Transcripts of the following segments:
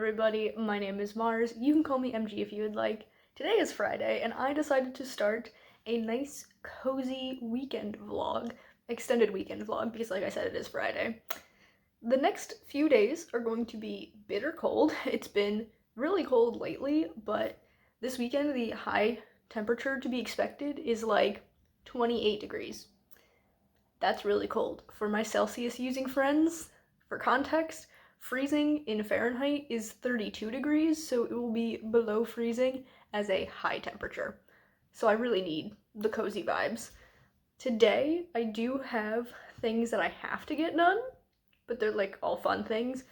everybody, my name is Mars. You can call me MG if you would like. Today is Friday, and I decided to start a nice, cozy weekend vlog, extended weekend vlog, because like I said, it is Friday. The next few days are going to be bitter cold. It's been really cold lately, but this weekend the high temperature to be expected is like 28 degrees. That's really cold. For my Celsius using friends, for context, freezing in Fahrenheit is 32 degrees, so it will be below freezing as a high temperature. So I really need the cozy vibes. Today, I do have things that I have to get done, but they're like all fun things.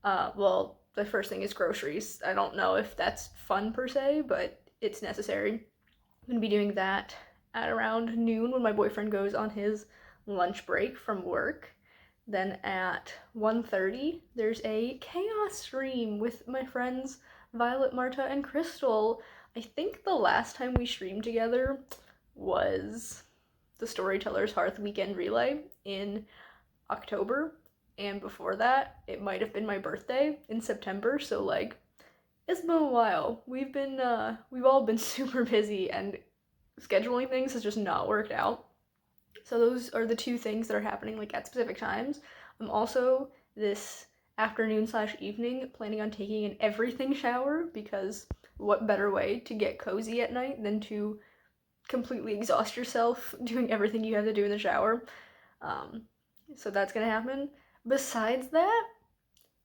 Well, the first thing is groceries. I don't know if that's fun per se, but it's necessary. I'm gonna be doing that at around noon when my boyfriend goes on his lunch break from work. Then at 1:30, there's a chaos stream with my friends Violet, Marta, and Crystal. I think the last time we streamed together was the Storyteller's Hearth Weekend Relay in October, and before that, it might have been my birthday in September, so like, it's been a while. We've all been super busy, and scheduling things has just not worked out. So those are the two things that are happening like at specific times. I'm also this afternoon slash evening planning on taking an everything shower, because what better way to get cozy at night than to completely exhaust yourself doing everything you have to do in the shower. So that's gonna happen. Besides that,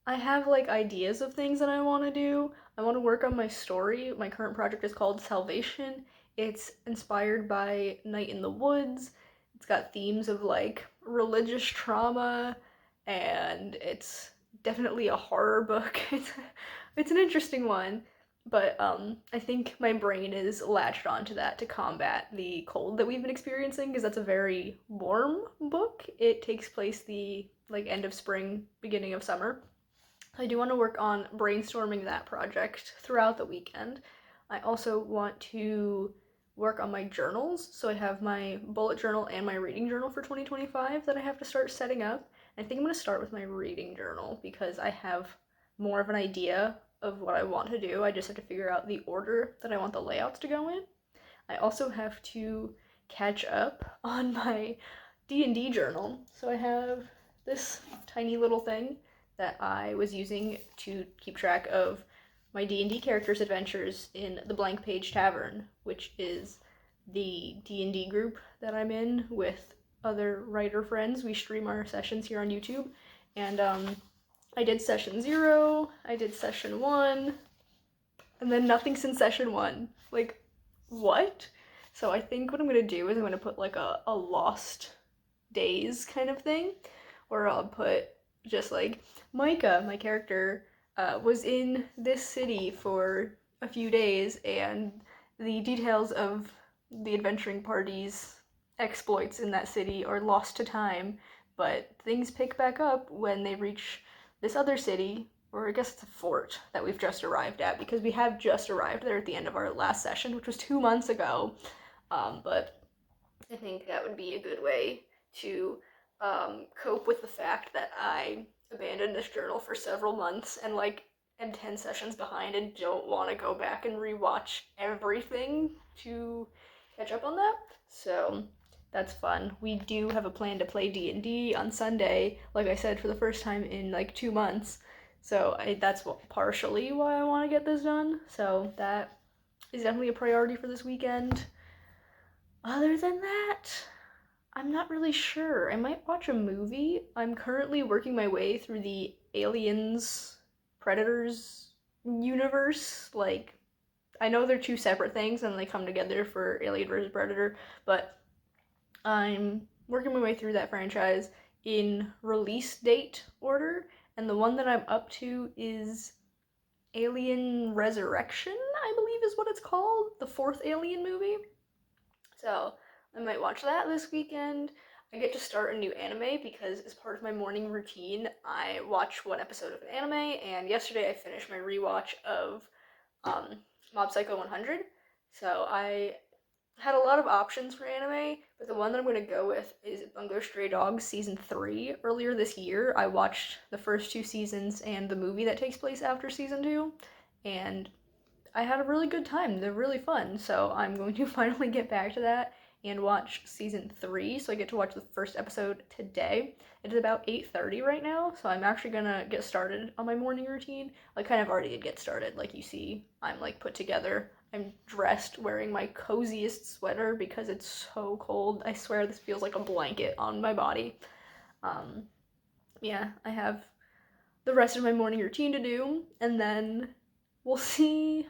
I have like ideas of things that I want to do. I want to work on my story. My current project is called Salvation. It's inspired by Night in the Woods. It's got themes of like religious trauma, and it's definitely a horror book. It's an interesting one, but I think my brain is latched onto that to combat the cold that we've been experiencing, because that's a very warm book. It takes place the like end of spring, beginning of summer. I do want to work on brainstorming that project throughout the weekend. I also want to work on my journals. So I have my bullet journal and my reading journal for 2025 that I have to start setting up. I think I'm going to start with my reading journal because I have more of an idea of what I want to do. I just have to figure out the order that I want the layouts to go in. I also have to catch up on my D&D journal. So I have this tiny little thing that I was using to keep track of my D&D characters' adventures in the Blank Page Tavern, which is the D&D group that I'm in with other writer friends. We stream our sessions here on YouTube, and I did session 0, I did session 1, and then nothing since session 1. Like, what? So I think what I'm gonna do is I'm gonna put like a lost days kind of thing, where I'll put just like Micah, my character, was in this city for a few days, and the details of the adventuring party's exploits in that city are lost to time, but things pick back up when they reach this other city, or I guess it's a fort that we've just arrived at, because we have just arrived there at the end of our last session, which was 2 months ago. But I think that would be a good way to cope with the fact that I abandoned this journal for several months and like am 10 sessions behind and don't want to go back and rewatch everything to catch up on that. So that's fun. We do have a plan to play D&D on Sunday, like I said, for the first time in like 2 months. So that's partially why I want to get this done. So that is definitely a priority for this weekend. Other than that, I'm not really sure. I might watch a movie. I'm currently working my way through the Aliens Predators universe. Like, I know they're two separate things and they come together for Alien vs. Predator, but I'm working my way through that franchise in release date order, and the one that I'm up to is Alien Resurrection, I believe is what it's called, the fourth Alien movie. So I might watch that this weekend. I get to start a new anime because as part of my morning routine, I watch one episode of an anime, and yesterday I finished my rewatch of Mob Psycho 100. So I had a lot of options for anime, but the one that I'm going to go with is Bungo Stray Dogs Season 3. Earlier this year, I watched the first 2 seasons and the movie that takes place after Season 2, and I had a really good time. They're really fun, so I'm going to finally get back to that and watch Season 3, so I get to watch the first episode today. It is about 8:30 right now, so I'm actually gonna get started on my morning routine. Like, kind of already did get started. Like, you see, I'm, like, put together. I'm dressed, wearing my coziest sweater because it's so cold. I swear this feels like a blanket on my body. Um, yeah, I have the rest of my morning routine to do, and then we'll see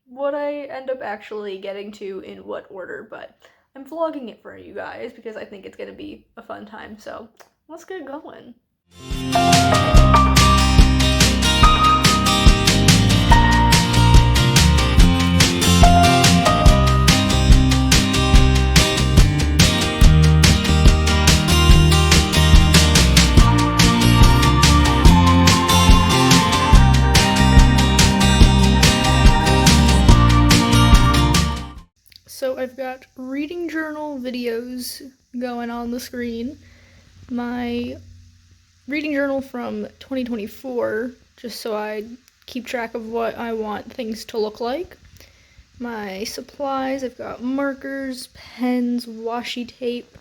what I end up actually getting to in what order, but I'm vlogging it for you guys because I think it's gonna be a fun time, so let's get going. So I've got reading journal videos going on the screen. My reading journal from 2024, just so I keep track of what I want things to look like. My supplies, I've got markers, pens, washi tape,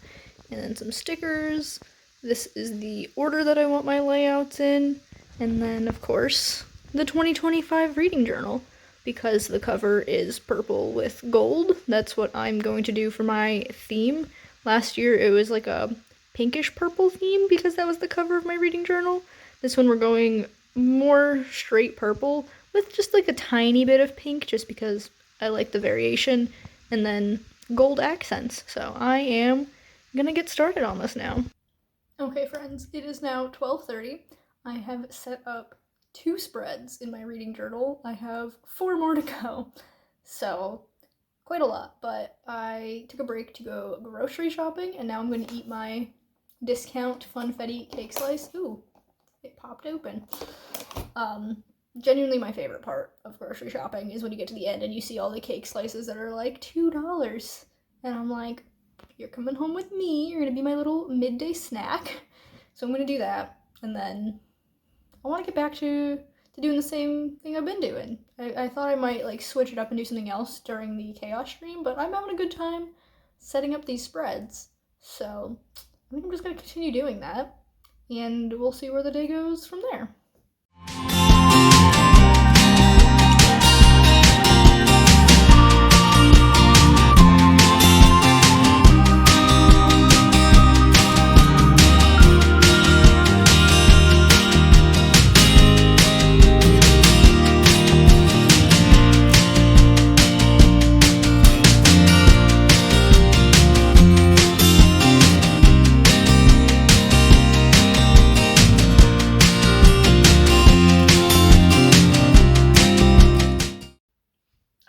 and then some stickers. This is the order that I want my layouts in. And then, of course, the 2025 reading journal, because the cover is purple with gold. That's what I'm going to do for my theme. Last year it was like a pinkish purple theme because that was the cover of my reading journal. This one we're going more straight purple with just like a tiny bit of pink just because I like the variation, and then gold accents. So I am gonna get started on this now. Okay friends, it is now 12:30. I have set up 2 spreads in my reading journal. I have 4 more to go. So quite a lot, but I took a break to go grocery shopping, and now I'm going to eat my discount Funfetti cake slice. Ooh, it popped open. Genuinely my favorite part of grocery shopping is when you get to the end and you see all the cake slices that are like $2. And I'm like, you're coming home with me, you're gonna be my little midday snack. So I'm gonna do that, and then I want to get back to doing the same thing I've been doing. I thought I might like switch it up and do something else during the chaos stream, but I'm having a good time setting up these spreads. So I think I'm just gonna continue doing that, and we'll see where the day goes from there.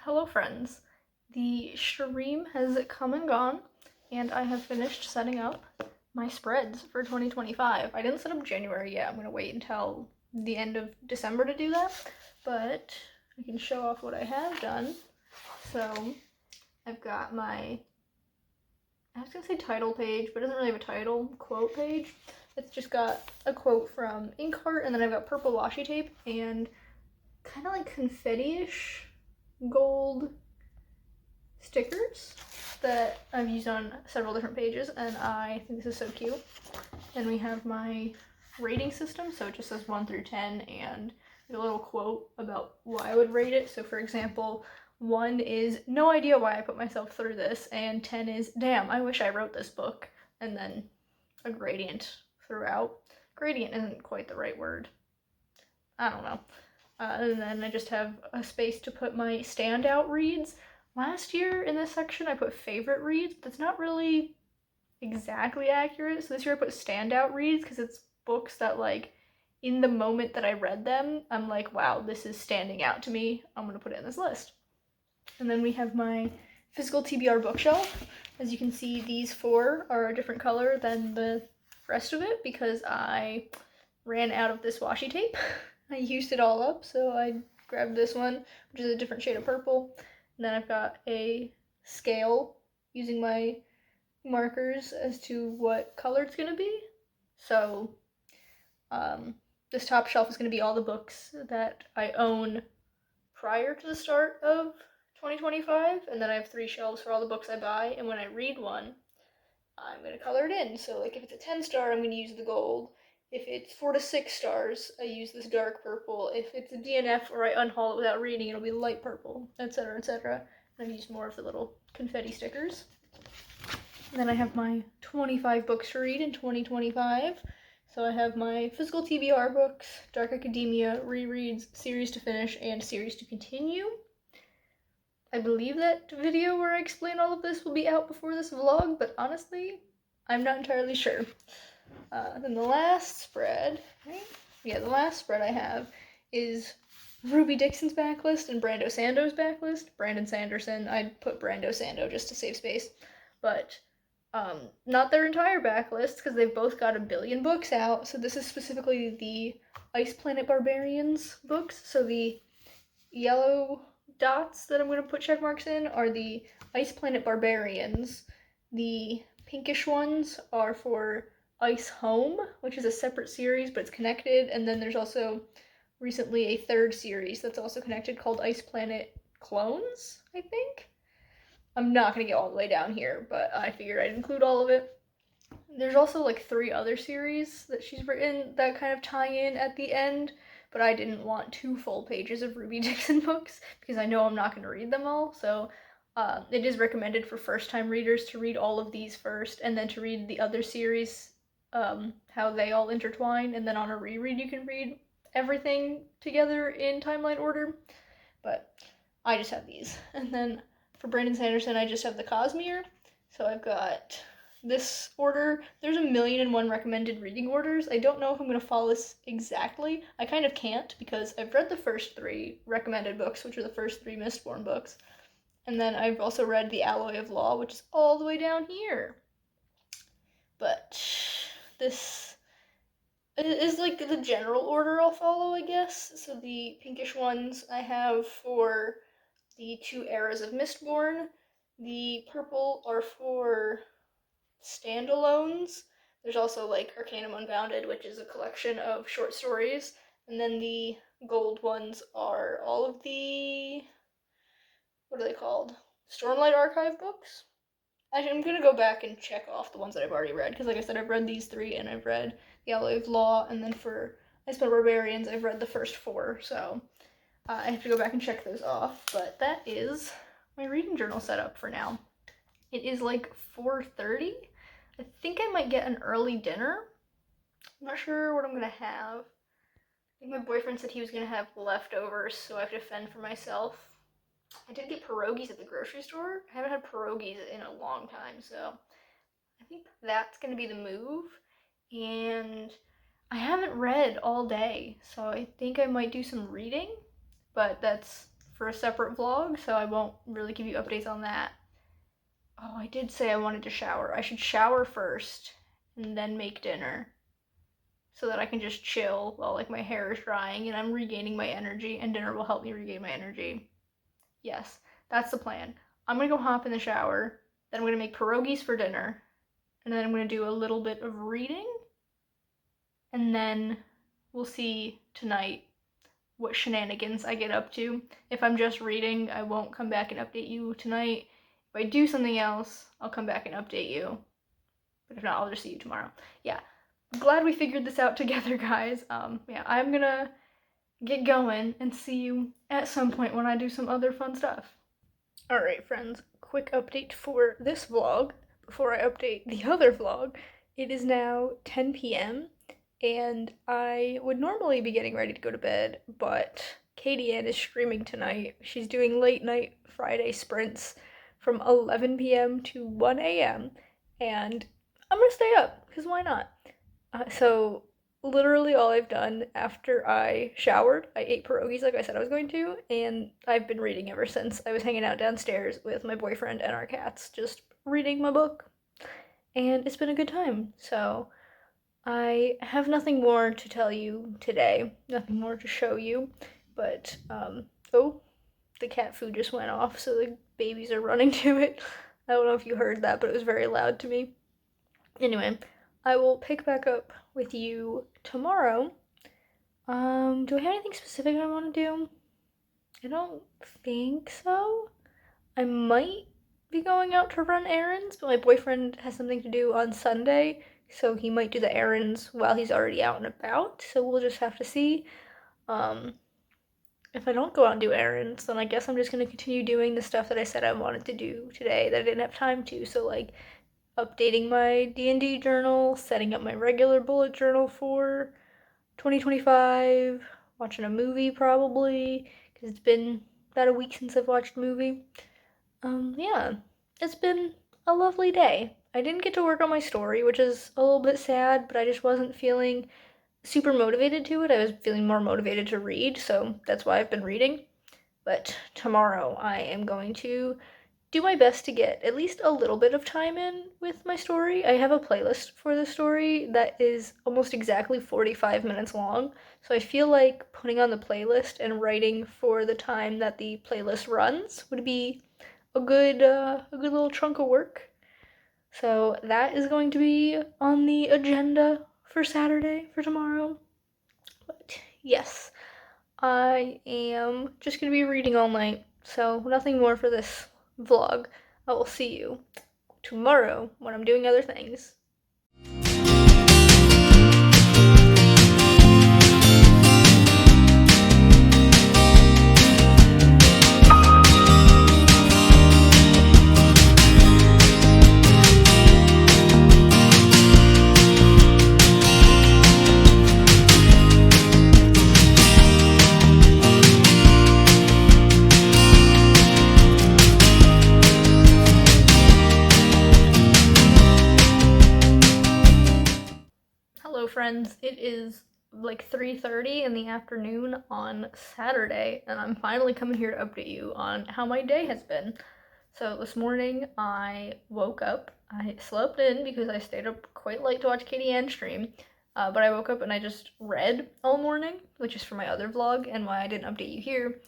Hello friends, the stream has come and gone, and I have finished setting up my spreads for 2025. I didn't set up January yet. I'm going to wait until the end of December to do that, but I can show off what I have done. So I've got my, I was going to say title page, but it doesn't really have a title, quote page. It's just got a quote from Inkheart, and then I've got purple washi tape and kind of like confetti-ish gold stickers that I've used on several different pages, and I think this is so cute. And we have my rating system, so it just says 1 through 10, and a little quote about why I would rate it. So for example, 1 is no idea why I put myself through this, and 10 is damn, I wish I wrote this book, and then a gradient throughout. Gradient isn't quite the right word. I don't know. And then I just have a space to put my standout reads. Last year in this section I put favorite reads, but that's not really exactly accurate. So this year I put standout reads because it's books that like in the moment that I read them, I'm like, wow, this is standing out to me. I'm gonna put it in this list. And then we have my physical TBR bookshelf. As you can see, these 4 are a different color than the rest of it because I ran out of this washi tape. I used it all up, so I grabbed this one, which is a different shade of purple. And then I've got a scale using my markers as to what color it's gonna be. So this top shelf is gonna be all the books that I own prior to the start of 2025, and then I have 3 shelves for all the books I buy, and when I read one, I'm gonna color it in. So like if it's a 10 star, I'm gonna use the gold. If it's 4 to 6 stars, I use this dark purple. If it's a DNF or I unhaul it without reading, it'll be light purple, etc., etc. And I use more of the little confetti stickers. And then I have my 25 books to read in 2025. So I have my physical TBR books, Dark Academia, rereads, series to finish, and series to continue. I believe that video where I explain all of this will be out before this vlog, but honestly, I'm not entirely sure. Then the last spread, right? Yeah, the last spread I have is Ruby Dixon's backlist and Brando Sando's backlist. Brandon Sanderson, I'd put Brando Sando just to save space, but not their entire backlist because they've both got a billion books out. So this is specifically the Ice Planet Barbarians books. So the yellow dots that I'm going to put check marks in are the Ice Planet Barbarians. The pinkish ones are for Ice Home, which is a separate series, but it's connected. And then there's also recently a 3rd series that's also connected called Ice Planet Clones, I think. I'm not going to get all the way down here, but I figured I'd include all of it. There's also like 3 other series that she's written that kind of tie in at the end, but I didn't want 2 full pages of Ruby Dixon books because I know I'm not going to read them all, so it is recommended for first-time readers to read all of these first and then to read the other series, how they all intertwine, and then on a reread you can read everything together in timeline order, but I just have these. And then for Brandon Sanderson, I just have the Cosmere, so I've got this order. There's 1,000,001 recommended reading orders. I don't know if I'm going to follow this exactly. I kind of can't because I've read the first 3 recommended books, which are the first 3 Mistborn books. And then I've also read The Alloy of Law, which is all the way down here. But this is like the general order I'll follow, I guess. So the pinkish ones I have for the 2 eras of Mistborn. The purple are for standalones. There's also like Arcanum Unbounded, which is a collection of short stories, and then the gold ones are all of the, what are they called? Stormlight Archive books? I'm gonna go back and check off the ones that I've already read, because like I said, I've read these 3, and I've read The Alloy of Law, and then for Ice Planet Barbarians, I've read the first 4, so I have to go back and check those off, but that is my reading journal setup for now. It is like 4:30. I think I might get an early dinner. I'm not sure what I'm gonna have. I think my boyfriend said he was gonna have leftovers, so I have to fend for myself. I did get pierogies at the grocery store. I haven't had pierogies in a long time, so I think that's gonna be the move. And I haven't read all day, so I think I might do some reading, but that's for a separate vlog, so I won't really give you updates on that. Oh, I did say I wanted to shower. I should shower first and then make dinner so that I can just chill while like my hair is drying and I'm regaining my energy, and dinner will help me regain my energy. Yes, that's the plan. I'm gonna go hop in the shower, then I'm gonna make pierogies for dinner, and then I'm gonna do a little bit of reading, and then we'll see tonight what shenanigans I get up to. If I'm just reading, I won't come back and update you tonight. If I do something else, I'll come back and update you. But if not, I'll just see you tomorrow. Yeah, I'm glad we figured this out together, guys. Yeah, I'm gonna get going and see you at some point when I do some other fun stuff. Alright, friends, quick update for this vlog before I update the other vlog. It is now 10 p.m. and I would normally be getting ready to go to bed, but Katie Ann is streaming tonight. She's doing late night Friday sprints from 11 p.m. to 1 a.m. and I'm gonna stay up, because why not? So literally all I've done after I showered, I ate pierogies like I said I was going to, and I've been reading ever since. I was hanging out downstairs with my boyfriend and our cats, just reading my book, and it's been a good time. So I have nothing more to tell you today, nothing more to show you, but, oh, the cat food just went off, so the babies are running to it. I don't know if you heard that, but it was very loud to me. Anyway, I will pick back up with you tomorrow. Do I have anything specific I want to do? I don't think so. I might be going out to run errands, but my boyfriend has something to do on Sunday, so he might do the errands while he's already out and about, so we'll just have to see. If I don't go out and do errands, then I guess I'm just going to continue doing the stuff that I said I wanted to do today that I didn't have time to, so like updating my D&D journal, setting up my regular bullet journal for 2025, watching a movie probably, because it's been about a week since I've watched a movie. Yeah, it's been a lovely day. I didn't get to work on my story, which is a little bit sad, but I just wasn't feeling super motivated to it. I was feeling more motivated to read, so that's why I've been reading. But tomorrow I am going to do my best to get at least a little bit of time in with my story. I have a playlist for the story that is almost exactly 45 minutes long, so I feel like putting on the playlist and writing for the time that the playlist runs would be a good little chunk of work. So that is going to be on the agenda for Saturday, for tomorrow. But yes, I am just going to be reading all night, so nothing more for this vlog. I will see you tomorrow when I'm doing other things. Hello friends, it is like 3:30 in the afternoon on Saturday, and I'm finally coming here to update you on how my day has been. So this morning I woke up, I slept in because I stayed up quite late to watch Katie Ann stream, but I woke up and I just read all morning, which is for my other vlog and why I didn't update you here.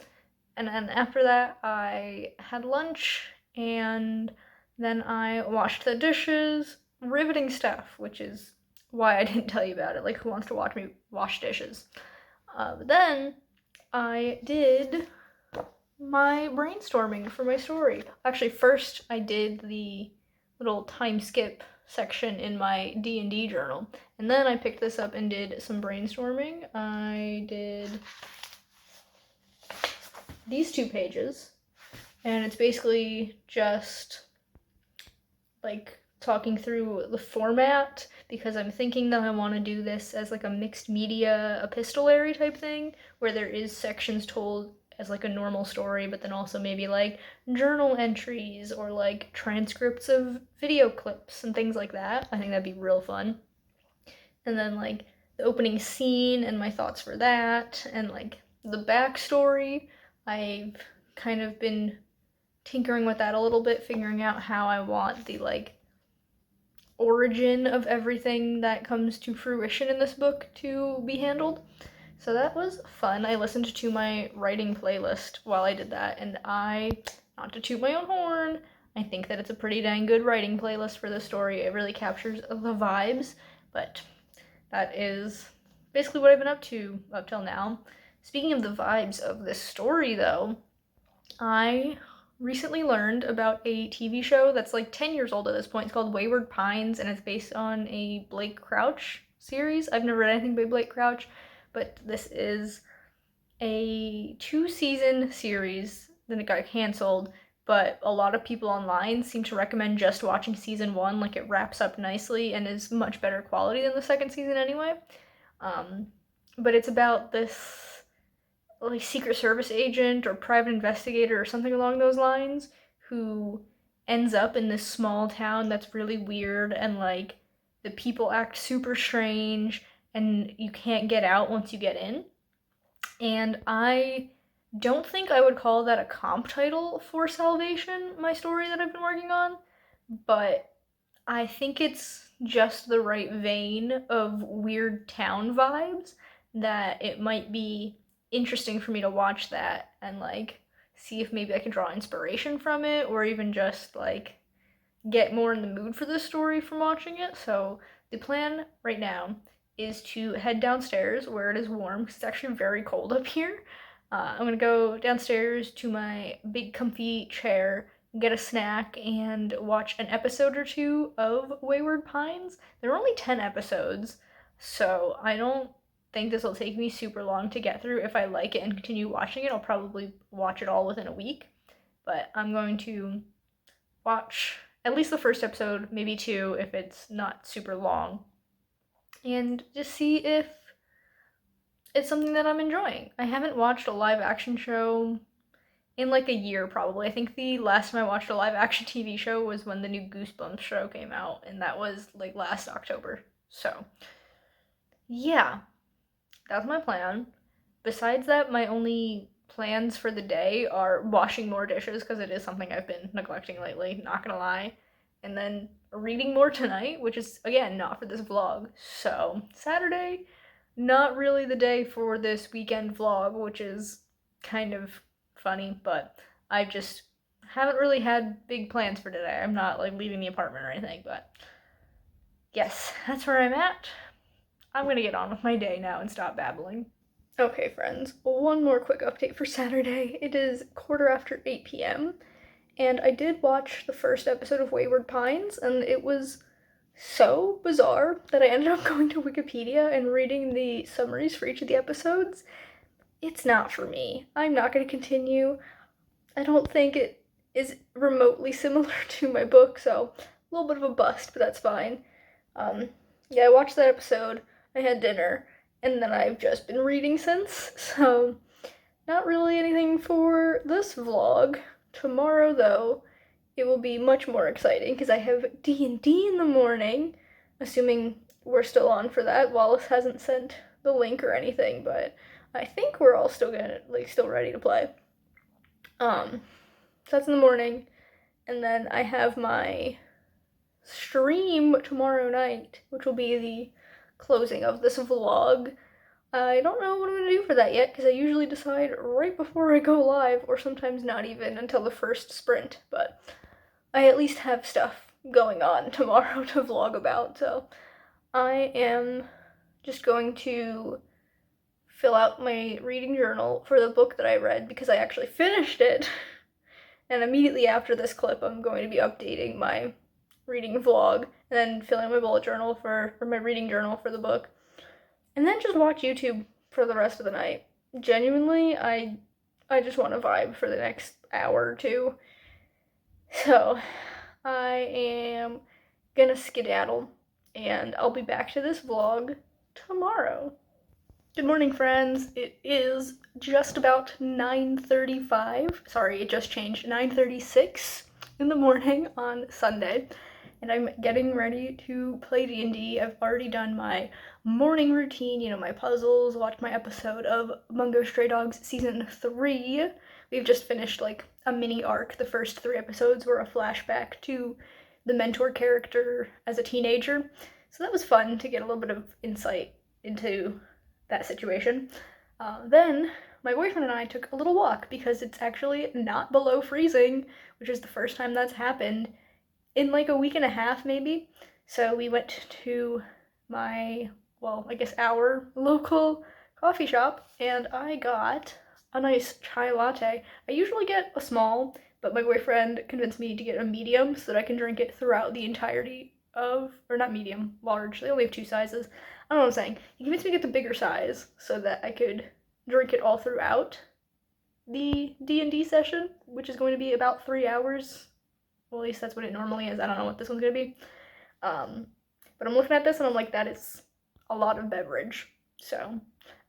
And then after that I had lunch, and then I washed the dishes, riveting stuff, which is why I didn't tell you about it. Like, who wants to watch me wash dishes? But then I did my brainstorming for my story. Actually, first I did the little time skip section in my D&D journal, and then I picked this up and did some brainstorming. I did these 2 pages, and it's basically just like talking through the format, because I'm thinking that I want to do this as like a mixed media epistolary type thing, where there is sections told as like a normal story, but then also maybe like journal entries or like transcripts of video clips and things like that. I think that'd be real fun. And then like the opening scene and my thoughts for that, and like the backstory. I've kind of been tinkering with that a little bit, figuring out how I want the like origin of everything that comes to fruition in this book to be handled. So that was fun. I listened to my writing playlist while I did that, and not to toot my own horn, I think that it's a pretty dang good writing playlist for this story. It really captures the vibes, but that is basically what I've been up to up till now. Speaking of the vibes of this story, though, I recently learned about a TV show that's like 10 years old at this point. It's called Wayward Pines, and it's based on a Blake Crouch series. I've never read anything by Blake Crouch, but this is a 2-season series. Then it got canceled, but a lot of people online seem to recommend just watching season 1. Like, it wraps up nicely and is much better quality than the second season anyway. But it's about this like Secret Service agent or private investigator or something along those lines, who ends up in this small town that's really weird, and like the people act super strange and you can't get out once you get in. And I don't think I would call that a comp title for Salvation, my story that I've been working on, but I think it's just the right vein of weird town vibes that it might be interesting for me to watch that and like see if maybe I can draw inspiration from it, or even just like get more in the mood for this story from watching it. So the plan right now is to head downstairs where it is warm because it's actually very cold up here. I'm gonna go downstairs to my big comfy chair, get a snack, and watch an episode or two of Wayward Pines. There are only 10 episodes, so I don't think this will take me super long to get through. If I like it and continue watching it, I'll probably watch it all within a week. But I'm going to watch at least the first episode, maybe two if it's not super long, and just see if it's something that I'm enjoying. I haven't watched a live action show in like a year probably. I think the last time I watched a live action TV show was when the new Goosebumps show came out, and that was like last October. So, yeah, that's my plan. Besides that, my only plans for the day are washing more dishes because it is something I've been neglecting lately, not gonna lie. And then reading more tonight, which is, again, not for this vlog. So, Saturday, not really the day for this weekend vlog, which is kind of funny, but I just haven't really had big plans for today. I'm not like leaving the apartment or anything, but yes, that's where I'm at. I'm gonna get on with my day now and stop babbling. Okay, friends, one more quick update for Saturday. It is 8:15 p.m., and I did watch the first episode of Wayward Pines, and it was so bizarre that I ended up going to Wikipedia and reading the summaries for each of the episodes. It's not for me. I'm not going to continue. I don't think it is remotely similar to my book, so a little bit of a bust, but that's fine. Yeah, I watched that episode, I had dinner, and then I've just been reading since, so not really anything for this vlog. Tomorrow, though, it will be much more exciting because I have D&D in the morning, assuming we're still on for that. Wallace hasn't sent the link or anything, but I think we're all still ready to play. So that's in the morning, and then I have my stream tomorrow night, which will be the closing of this vlog. I don't know what I'm going to do for that yet, because I usually decide right before I go live, or sometimes not even until the first sprint, but I at least have stuff going on tomorrow to vlog about, so I am just going to fill out my reading journal for the book that I read, because I actually finished it, and immediately after this clip, I'm going to be updating my reading vlog, and then filling my bullet journal or my reading journal for the book. And then just watch YouTube for the rest of the night. Genuinely, I just want to vibe for the next hour or two. So, I am gonna skedaddle, and I'll be back to this vlog tomorrow. Good morning, friends. It is just about 9:35. Sorry, it just changed. 9:36 in the morning on Sunday. And I'm getting ready to play D&D. I've already done my morning routine, my puzzles, watched my episode of Mungo Stray Dogs Season 3. We've just finished, a mini arc. The first 3 episodes were a flashback to the mentor character as a teenager. So that was fun to get a little bit of insight into that situation. Then my boyfriend and I took a little walk because it's actually not below freezing, which is the first time that's happened in a week and a half maybe. So we went to my, our local coffee shop, and I got a nice chai latte. I usually get a small, but my boyfriend convinced me to get a medium so that I can drink it throughout the entirety of, or not medium, large. They only have 2 sizes. I don't know what I'm saying. He convinced me to get the bigger size so that I could drink it all throughout the D&D session, which is going to be about 3 hours. Well, at least that's what it normally is. I don't know what this one's going to be. But I'm looking at this and I'm like, that is a lot of beverage. So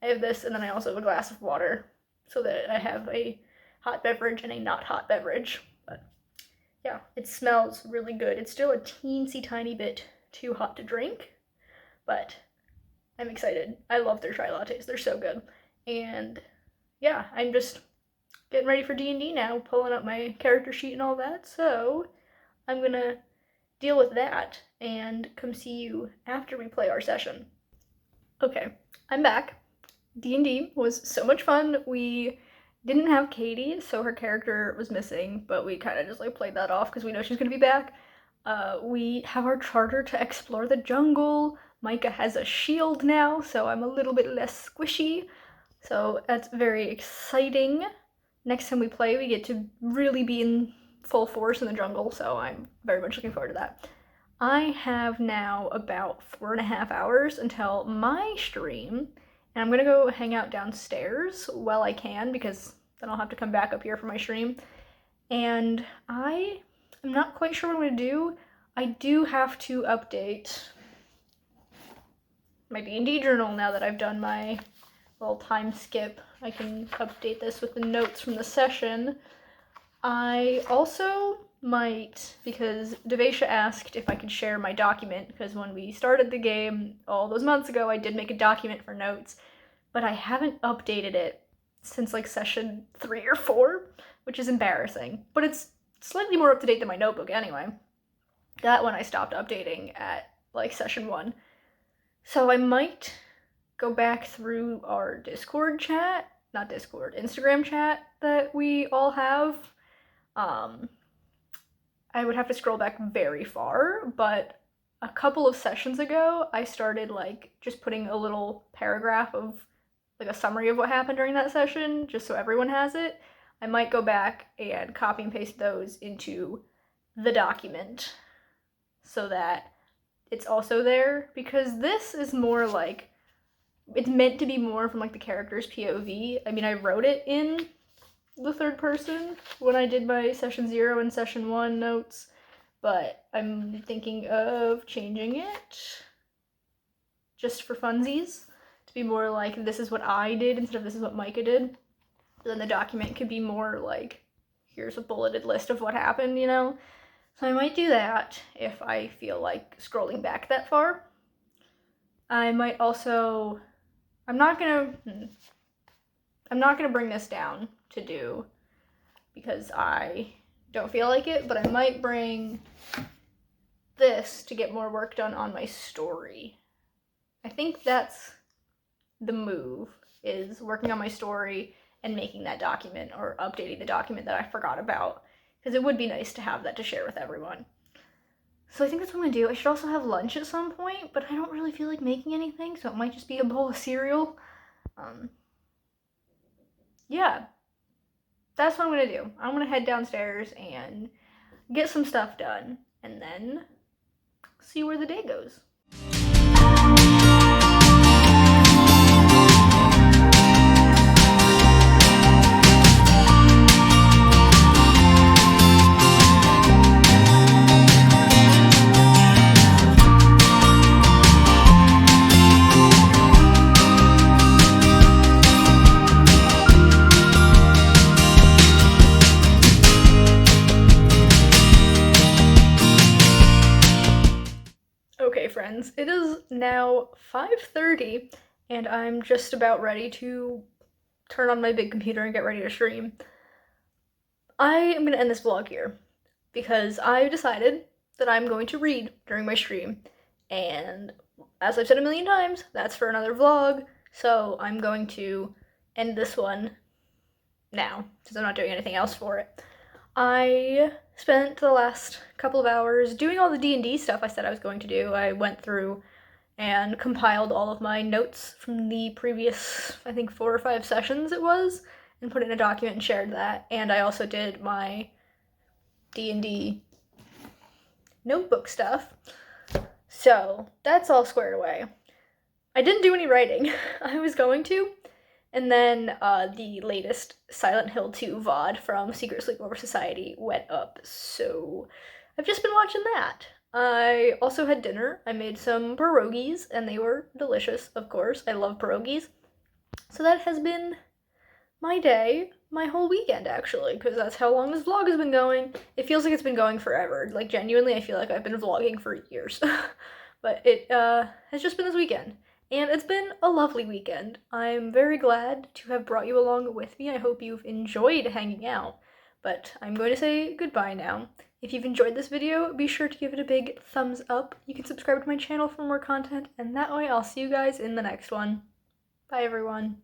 I have this, and then I also have a glass of water so that I have a hot beverage and a not hot beverage. But yeah, it smells really good. It's still a teensy tiny bit too hot to drink, but I'm excited. I love their chai lattes. They're so good. And yeah, I'm just getting ready for D&D now, pulling up my character sheet and all that, so I'm gonna deal with that and come see you after we play our session. Okay, I'm back. D&D was so much fun. We didn't have Katie, so her character was missing, but we kind of just played that off because we know she's gonna be back. We have our charter to explore the jungle. Micah has a shield now, so I'm a little bit less squishy. So that's very exciting. Next time we play, we get to really be in full force in the jungle, so I'm very much looking forward to that. I have now about 4.5 hours until my stream, and I'm gonna go hang out downstairs while I can, because then I'll have to come back up here for my stream. And I am not quite sure what I'm gonna do. I do have to update my D&D journal now that I've done my little time skip. I can update this with the notes from the session. I also might, because Devasia asked if I could share my document, because when we started the game all those months ago, I did make a document for notes, but I haven't updated it since like session 3 or 4, which is embarrassing, but it's slightly more up to date than my notebook anyway. That one I stopped updating at like session 1. So I might go back through our Discord chat, not Discord, Instagram chat that we all have. I would have to scroll back very far, but a couple of sessions ago, I started like just putting a little paragraph of like a summary of what happened during that session, just so everyone has it. I might go back and copy and paste those into the document so that it's also there, because this is more like, it's meant to be more from like the character's POV. I mean, I wrote it in the third person when I did my session 0 and session 1 notes, but I'm thinking of changing it just for funsies to be more like, this is what I did instead of this is what Micah did. But then the document could be more like, here's a bulleted list of what happened, you know? So I might do that if I feel like scrolling back that far. I might also, I'm not gonna bring this down to do because I don't feel like it, but I might bring this to get more work done on my story. I think that's the move, is working on my story and making that document, or updating the document that I forgot about, because it would be nice to have that to share with everyone. So I think that's what I'm gonna do. I should also have lunch at some point, but I don't really feel like making anything, so it might just be a bowl of cereal. Yeah, that's what I'm gonna do. I'm gonna head downstairs and get some stuff done, and then see where the day goes. Okay, friends, it is now 5:30, and I'm just about ready to turn on my big computer and get ready to stream. I am gonna end this vlog here, because I decided that I'm going to read during my stream, and as I've said a million times, that's for another vlog, so I'm going to end this one now, since I'm not doing anything else for it. I spent the last couple of hours doing all the D&D stuff I said I was going to do. I went through and compiled all of my notes from the previous, I think 4 or 5 sessions it was, and put it in a document and shared that. And I also did my D&D notebook stuff. So that's all squared away. I didn't do any writing. I was going to. And then the latest Silent Hill 2 VOD from Secret Sleepover Society went up, so I've just been watching that. I also had dinner. I made some pierogies, and they were delicious, of course. I love pierogies. So that has been my day, my whole weekend, actually, because that's how long this vlog has been going. It feels like it's been going forever. Like, genuinely, I feel like I've been vlogging for years. But it has just been this weekend. And it's been a lovely weekend. I'm very glad to have brought you along with me. I hope you've enjoyed hanging out. But I'm going to say goodbye now. If you've enjoyed this video, be sure to give it a big thumbs up. You can subscribe to my channel for more content, and that way I'll see you guys in the next one. Bye, everyone.